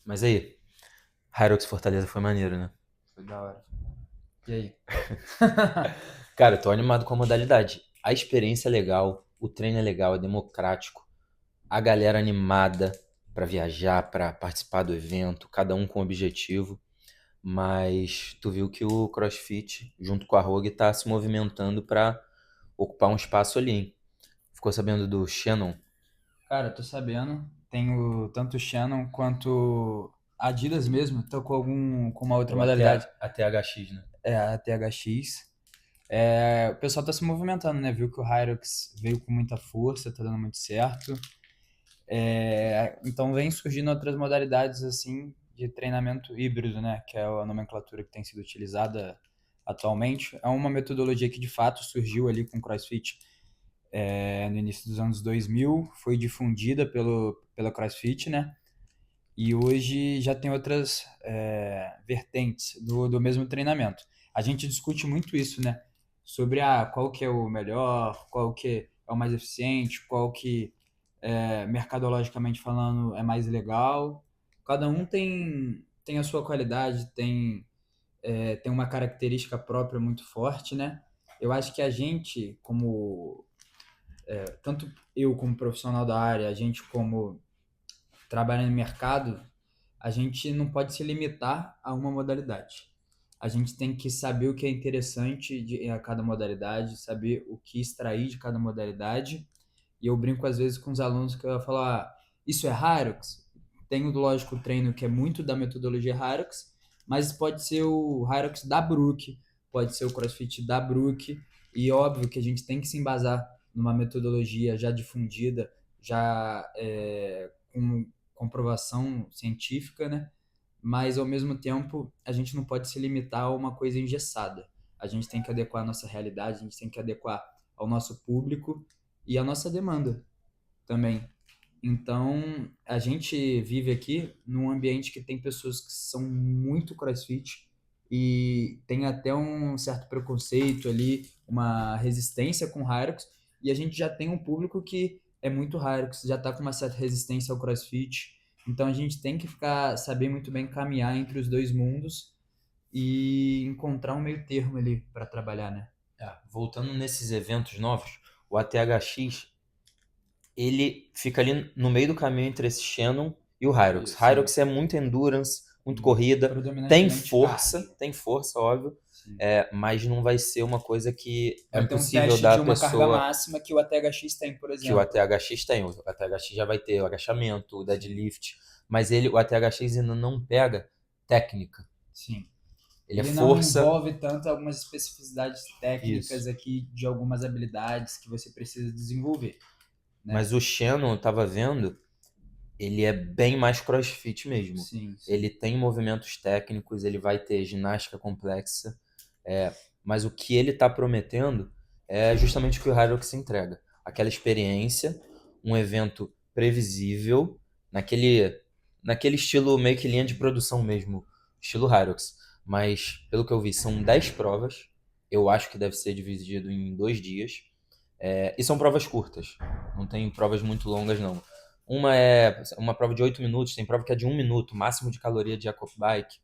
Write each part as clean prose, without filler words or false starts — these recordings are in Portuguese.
Mas aí, Hyrox Fortaleza foi maneiro, né? Foi da hora. E aí? Cara, eu tô animado com a modalidade. A experiência é legal, o treino é legal, é democrático. A galera animada pra viajar, pra participar do evento, cada um com objetivo. Mas tu viu que o CrossFit, junto com a Rogue, tá se movimentando pra ocupar um espaço ali, hein? Ficou sabendo do Shannon? Cara, tô sabendo. Tenho tanto o Shannon quanto a Adidas mesmo. Tô com uma É outra o modalidade. A THX, né? É a THX. O pessoal tá se movimentando, né? Viu que o Hyrox veio com muita força, tá dando muito certo. Então vem surgindo outras modalidades assim de treinamento híbrido, né? Que é a nomenclatura que tem sido utilizada atualmente. É uma metodologia que de fato surgiu ali com o CrossFit no início dos anos 2000, foi difundida pela CrossFit, né? E hoje já tem outras vertentes do mesmo treinamento. A gente discute muito isso, né? Sobre qual que é o melhor, qual que é o mais eficiente, qual que, mercadologicamente falando, é mais legal. Cada um tem a sua qualidade, tem uma característica própria muito forte, né? Eu acho que a gente, tanto eu como profissional da área, a gente como trabalhando no mercado, a gente não pode se limitar a uma modalidade. A gente tem que saber o que é interessante a cada modalidade, saber o que extrair de cada modalidade. E eu brinco às vezes com os alunos que eu falo, isso é Hyrox? Tem o lógico treino que é muito da metodologia Hyrox, mas pode ser o Hyrox da Brook, pode ser o CrossFit da Brook, e óbvio que a gente tem que se embasar numa metodologia já difundida, já com comprovação científica, né? Mas ao mesmo tempo a gente não pode se limitar a uma coisa engessada. A gente tem que adequar a nossa realidade, a gente tem que adequar ao nosso público e à nossa demanda também. Então, a gente vive aqui num ambiente que tem pessoas que são muito CrossFit e tem até um certo preconceito ali, uma resistência com Hyrox, e a gente já tem um público que é muito Hyrox, já está com uma certa resistência ao CrossFit. Então, a gente tem que saber muito bem caminhar entre os dois mundos e encontrar um meio termo ali para trabalhar, né? Voltando nesses eventos novos, o ATHX ele fica ali no meio do caminho entre esse Shannon e o Hyrox. Sim, Hyrox é muito endurance, muito corrida, predominantemente cardio. tem força, óbvio, Sim. mas não vai ser uma coisa que é Vai ter um impossível teste da de uma carga pessoa máxima que o ATHX tem, por que o exemplo. ATHX tem. O ATHX já vai ter o agachamento, o deadlift, mas o ATHX ainda não pega técnica. Sim. Ele é Ele não força, envolve tanto algumas especificidades técnicas isso. aqui de algumas habilidades que você precisa desenvolver, né? Mas o Shannon, eu tava vendo, ele é bem mais CrossFit mesmo. Sim, Ele sim. tem movimentos técnicos, ele vai ter ginástica complexa, mas o que ele está prometendo é justamente o que o Hyrox entrega. Aquela experiência, um evento previsível, naquele, naquele estilo meio que linha de produção mesmo, estilo Hyrox. Mas, pelo que eu vi, são 10 provas. Eu acho que deve ser dividido em 2 dias. E são provas curtas, não tem provas muito longas, não. Uma é uma prova de 8 minutos, tem prova que é de 1 minuto, máximo de caloria de Jacob Bike.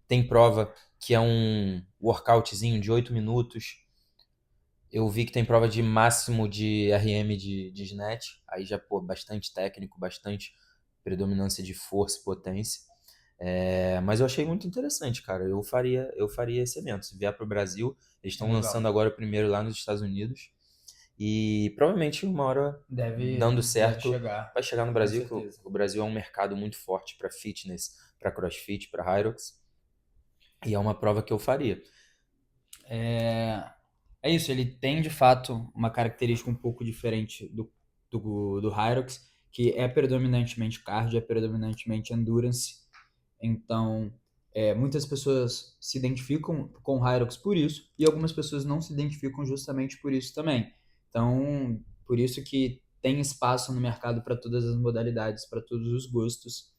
Tem prova que é um workoutzinho de 8 minutos. Eu vi que tem prova de máximo de RM de snatch. Aí já, pô, bastante técnico, bastante predominância de força e potência. Mas eu achei muito interessante, cara. Eu faria esse evento. Se vier para o Brasil, eles É estão lançando legal. agora o primeiro lá nos Estados Unidos. E provavelmente uma hora, dando Deve certo, chegar, vai chegar no com Brasil, que o certeza. o Brasil é um mercado muito forte para fitness, para crossfit, para Hyrox. E é uma prova que eu faria. É isso, ele tem de fato uma característica um pouco diferente do Hyrox, que é predominantemente cardio, é predominantemente endurance. Então, muitas pessoas se identificam com o Hyrox por isso, e algumas pessoas não se identificam justamente por isso também. Então, por isso que tem espaço no mercado para todas as modalidades, para todos os gostos.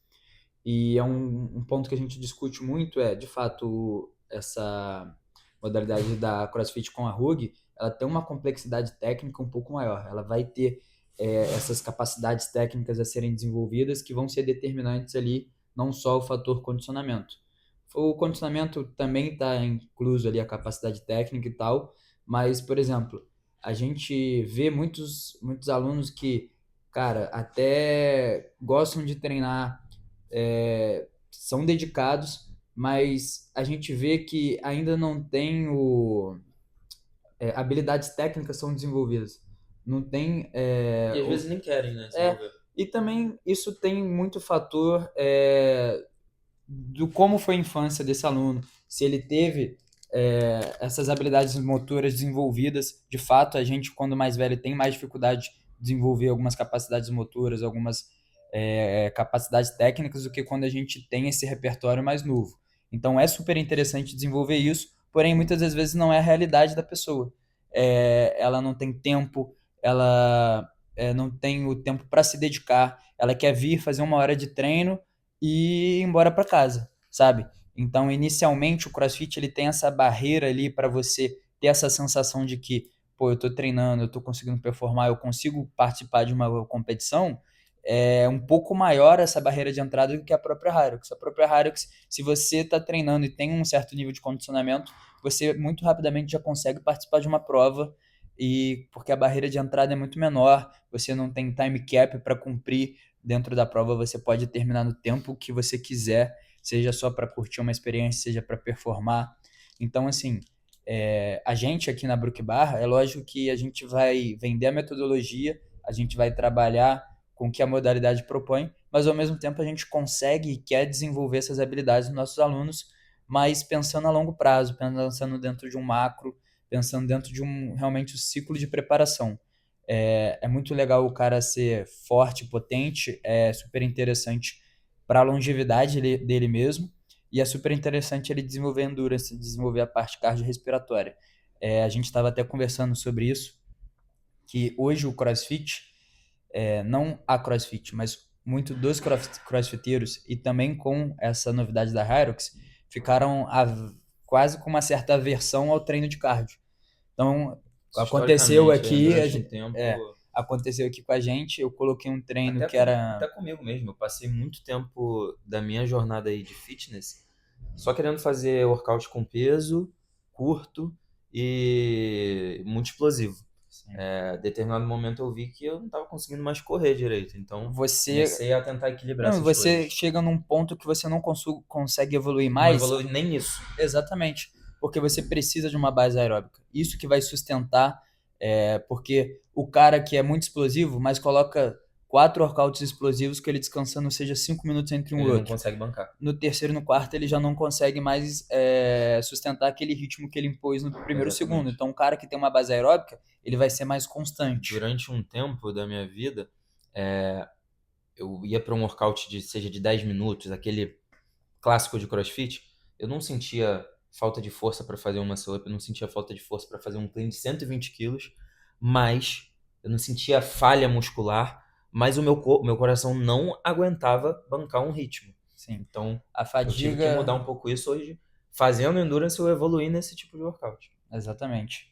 E é um ponto que a gente discute muito, de fato, essa modalidade da CrossFit com a RUG, ela tem uma complexidade técnica um pouco maior. Ela vai ter essas capacidades técnicas a serem desenvolvidas que vão ser determinantes ali não só o fator condicionamento. O condicionamento também está incluso ali a capacidade técnica e tal, mas, por exemplo, a gente vê muitos alunos que, cara, até gostam de treinar, são dedicados, mas a gente vê que ainda não tem habilidades técnicas são desenvolvidas. Não tem. E às vezes nem querem, né, É, desenvolver. e também isso tem muito fator do como foi a infância desse aluno. Se ele teve essas habilidades motoras desenvolvidas, de fato, a gente, quando mais velho, tem mais dificuldade de desenvolver algumas capacidades motoras, algumas capacidades técnicas do que quando a gente tem esse repertório mais novo. Então é super interessante desenvolver isso, porém muitas das vezes não é a realidade da pessoa. Ela não tem tempo, ela não tem o tempo para se dedicar, ela quer vir fazer 1 hora de treino e ir embora para casa, sabe? Então, inicialmente, o CrossFit ele tem essa barreira ali para você ter essa sensação de que, pô, eu tô treinando, eu tô conseguindo performar, eu consigo participar de uma competição. É um pouco maior essa barreira de entrada do que a própria Hyrox. A própria Hyrox, se você está treinando e tem um certo nível de condicionamento, você muito rapidamente já consegue participar de uma prova, e porque a barreira de entrada é muito menor, você não tem time cap para cumprir dentro da prova, você pode terminar no tempo que você quiser, seja só para curtir uma experiência, seja para performar. Então, assim, a gente aqui na Brook Bar, é lógico que a gente vai vender a metodologia, a gente vai trabalhar com o que a modalidade propõe, mas ao mesmo tempo a gente consegue e quer desenvolver essas habilidades nos nossos alunos, mas pensando a longo prazo, pensando dentro de um macro, pensando dentro de realmente um ciclo de preparação. É muito legal o cara ser forte, potente, é super interessante para a longevidade dele mesmo, e é super interessante ele desenvolver endurance, desenvolver a parte cardiorrespiratória. A gente estava até conversando sobre isso, que hoje o CrossFit, não a CrossFit, mas muito dos crossfiteiros, e também com essa novidade da Hyrox, ficaram quase com uma certa aversão ao treino de cardio. Então, aconteceu Historicamente, aqui, durante um tempo, aconteceu aqui com a gente, eu coloquei um treino até, que era. até comigo mesmo, eu passei muito tempo da minha jornada aí de fitness só querendo fazer workout com peso, curto e muito explosivo. Sim. Determinado momento eu vi que eu não estava conseguindo mais correr direito, então Você. comecei a tentar equilibrar Não, essas você coisas. chega num ponto que você não consegue evoluir Não mais. evolui nem nisso. Exatamente, porque você precisa de uma base aeróbica. Isso que vai sustentar, porque o cara que é muito explosivo, mas coloca 4 workouts explosivos que ele descansando seja 5 minutos entre um e Ele não outro. consegue bancar. No terceiro e no quarto ele já não consegue mais sustentar aquele ritmo que ele impôs no primeiro e segundo. Exatamente. Então, um cara que tem uma base aeróbica, ele vai ser mais constante. Durante um tempo da minha vida, é, eu ia para um workout seja de 10 minutos, aquele clássico de CrossFit, eu não sentia falta de força para fazer um muscle up, eu não sentia falta de força para fazer um clean de 120 quilos, mas eu não sentia falha muscular, mas o meu coração não aguentava bancar um ritmo. Sim. Então, A eu tive que mudar fadiga, um pouco isso hoje. Fazendo endurance, eu evoluí nesse tipo de workout. exatamente.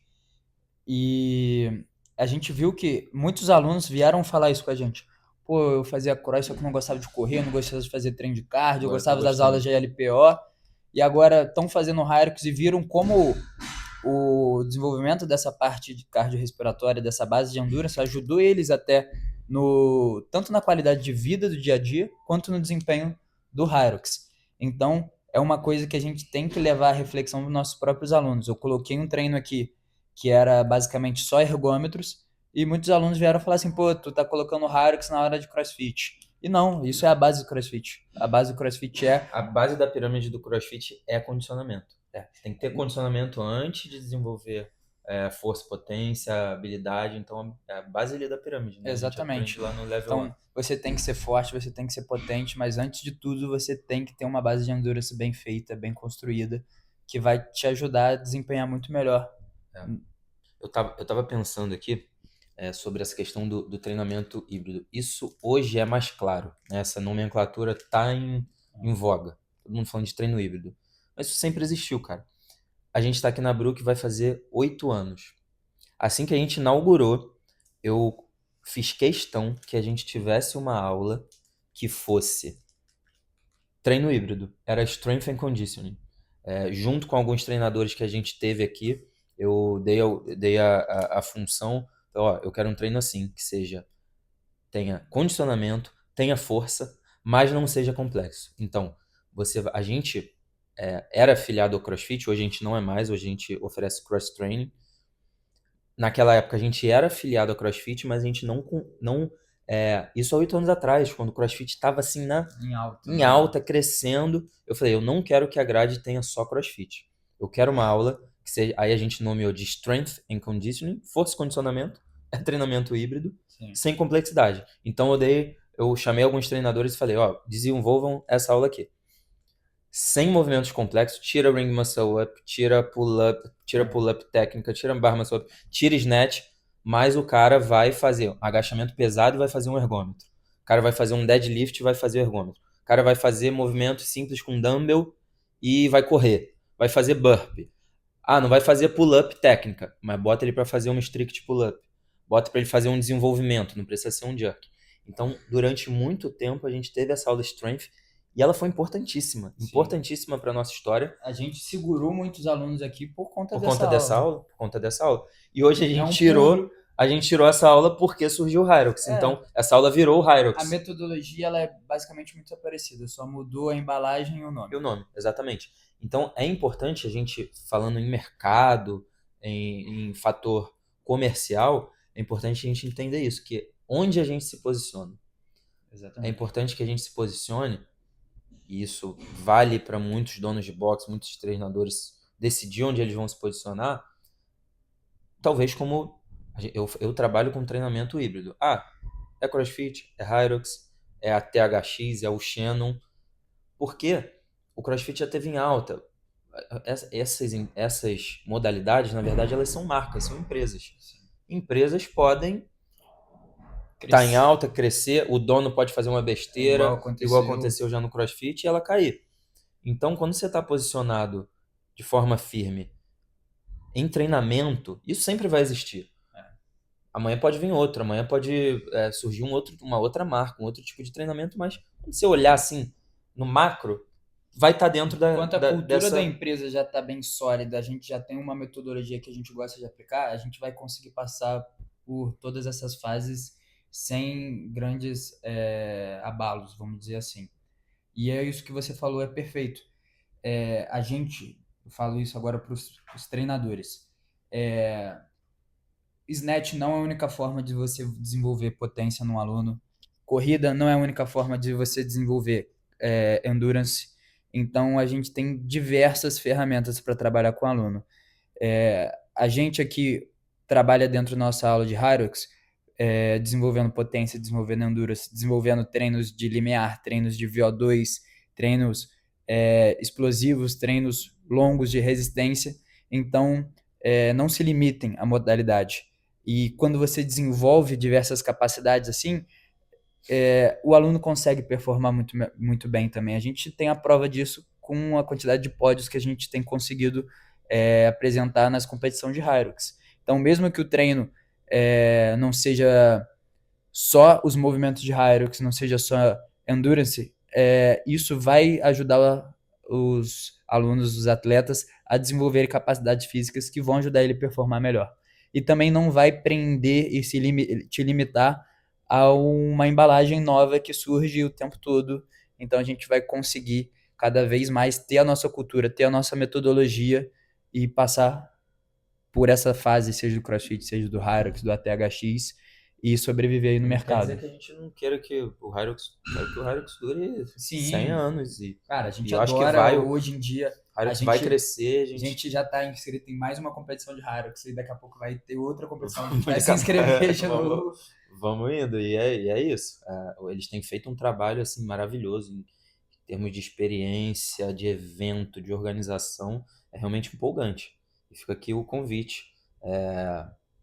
E a gente viu que muitos alunos vieram falar isso com a gente. Pô, eu fazia cross, só que não gostava de correr, não gostava de fazer treino de cardio, eu Agora eu tô gostava das aulas gostando. de LPO, e agora estão fazendo Hyrox e viram como o desenvolvimento dessa parte de cardiorrespiratória, dessa base de endurance, ajudou eles até tanto na qualidade de vida do dia a dia, quanto no desempenho do Hyrox. Então, é uma coisa que a gente tem que levar à reflexão dos nossos próprios alunos. Eu coloquei um treino aqui que era basicamente só ergômetros, e muitos alunos vieram falar assim, pô, tu tá colocando Hyrox na hora de CrossFit. E não, isso é a base do CrossFit. A base do CrossFit A base da pirâmide do CrossFit é condicionamento. Tem que ter condicionamento antes de desenvolver força, potência, habilidade. Então, é a base ali da pirâmide, né? A gente aprende Exatamente. lá no level 1. Então, você tem que ser forte, você tem que ser potente, mas antes de tudo, você tem que ter uma base de endurance bem feita, bem construída, que vai te ajudar a desempenhar muito melhor. É. Eu tava pensando aqui sobre essa questão do treinamento híbrido. Isso hoje é mais claro, né? Essa nomenclatura tá em voga. Todo mundo falando de treino híbrido. Mas isso sempre existiu, cara. A gente está aqui na Brook vai fazer 8 anos. Assim que a gente inaugurou, eu fiz questão que a gente tivesse uma aula que fosse treino híbrido. Era Strength and Conditioning. Junto com alguns treinadores que a gente teve aqui, eu dei a função, ó, eu quero um treino assim, que tenha condicionamento, tenha força, mas não seja complexo. Então, a gente era afiliado ao CrossFit, hoje a gente não é mais, hoje a gente oferece cross training. Naquela época a gente era afiliado ao CrossFit, mas a gente isso há 8 anos atrás, quando o CrossFit estava assim em alta, crescendo. Eu falei, eu não quero que a grade tenha só CrossFit. Eu quero uma aula que seja. Aí a gente nomeou de Strength and Conditioning, força e condicionamento, treinamento híbrido, Sim. sem complexidade. Então eu chamei alguns treinadores e falei, ó, desenvolvam essa aula aqui. Sem movimentos complexos, tira ring muscle up, tira pull-up técnica, tira bar muscle up, tira snatch, mas o cara vai fazer agachamento pesado e vai fazer um ergômetro. O cara vai fazer um deadlift e vai fazer ergômetro. O cara vai fazer movimentos simples com dumbbell e vai correr. Vai fazer burpee. Ah, não vai fazer pull-up técnica, mas bota ele para fazer um strict pull-up. Bota para ele fazer um desenvolvimento, não precisa ser um jerk. Então, durante muito tempo a gente teve essa aula de strength e ela foi importantíssima, Sim. importantíssima para nossa história. A gente segurou muitos alunos aqui por conta Por dessa conta aula. dessa aula, por conta dessa aula. E hoje É um público. a gente tirou essa aula porque surgiu o Hyrox. Então, essa aula virou o Hyrox. A metodologia ela é basicamente muito parecida, só mudou a embalagem e o nome. E o nome, exatamente. Então, é importante a gente, falando em mercado, em fator comercial, é importante a gente entender isso, que onde a gente se posiciona. Exatamente. É importante que a gente se posicione, e isso vale para muitos donos de boxe, muitos treinadores decidir onde eles vão se posicionar, talvez como eu trabalho com treinamento híbrido. É CrossFit, é Hyrox, é a THX, é o Shannon. Por quê? O CrossFit já teve em alta. Essas modalidades, na verdade, elas são marcas, são empresas. Empresas podem estar em alta, crescer, o dono pode fazer uma besteira, igual aconteceu já no CrossFit, e ela cair. Então, quando você está posicionado de forma firme em treinamento, isso sempre vai existir. Amanhã pode vir outro, amanhã pode surgir uma outra marca, um outro tipo de treinamento, mas quando você olhar assim, no macro, vai estar dentro Enquanto a cultura dessa... da empresa já está bem sólida, a gente já tem uma metodologia que a gente gosta de aplicar, a gente vai conseguir passar por todas essas fases sem grandes abalos, vamos dizer assim. E é isso que você falou, é perfeito. Eu falo isso agora para os treinadores. Snatch não é a única forma de você desenvolver potência num aluno. Corrida não é a única forma de você desenvolver endurance. Então, a gente tem diversas ferramentas para trabalhar com o aluno. A gente aqui trabalha dentro da nossa aula de Hyrox, desenvolvendo potência, desenvolvendo endurance, desenvolvendo treinos de limiar, treinos de VO2, treinos explosivos, treinos longos de resistência. Então, não se limitem à modalidade. E quando você desenvolve diversas capacidades assim, o aluno consegue performar muito, muito bem também. A gente tem a prova disso com a quantidade de pódios que a gente tem conseguido apresentar nas competições de Hyrox. Então, mesmo que o treino não seja só os movimentos de Hyrox, não seja só endurance, isso vai ajudar os alunos, os atletas, a desenvolver capacidades físicas que vão ajudar ele a performar melhor. E também não vai prender e te limitar a uma embalagem nova que surge o tempo todo. Então a gente vai conseguir cada vez mais ter a nossa cultura, ter a nossa metodologia e passar por essa fase, seja do CrossFit, seja do Hyrox, do ATHX, e sobreviver aí no mercado. Quer dizer que a gente não queira que o Hyrox dure 100 anos. Cara, a gente eu acho adora que hoje em dia. Hyrox vai crescer. A gente já está inscrito em mais uma competição de Hyrox e daqui a pouco vai ter outra competição. A gente vai se inscrever de novo. Vamos indo, e é isso. Eles têm feito um trabalho assim maravilhoso em termos de experiência, de evento, de organização. É realmente empolgante. E fica aqui o convite.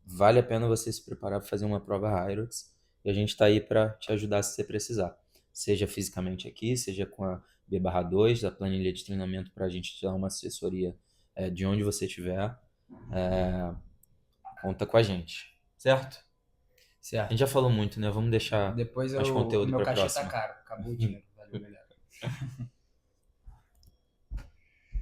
Vale a pena você se preparar para fazer uma prova Hyrox. E a gente está aí para te ajudar se você precisar. Seja fisicamente aqui, seja com a B/2, a planilha de treinamento para a gente te dar uma assessoria de onde você estiver. Conta com a gente. Certo? Certo. A gente já falou muito, né? Vamos deixar Depois mais conteúdo para a próxima. Meu cachê tá caro. Acabou o dinheiro. Valeu, galera.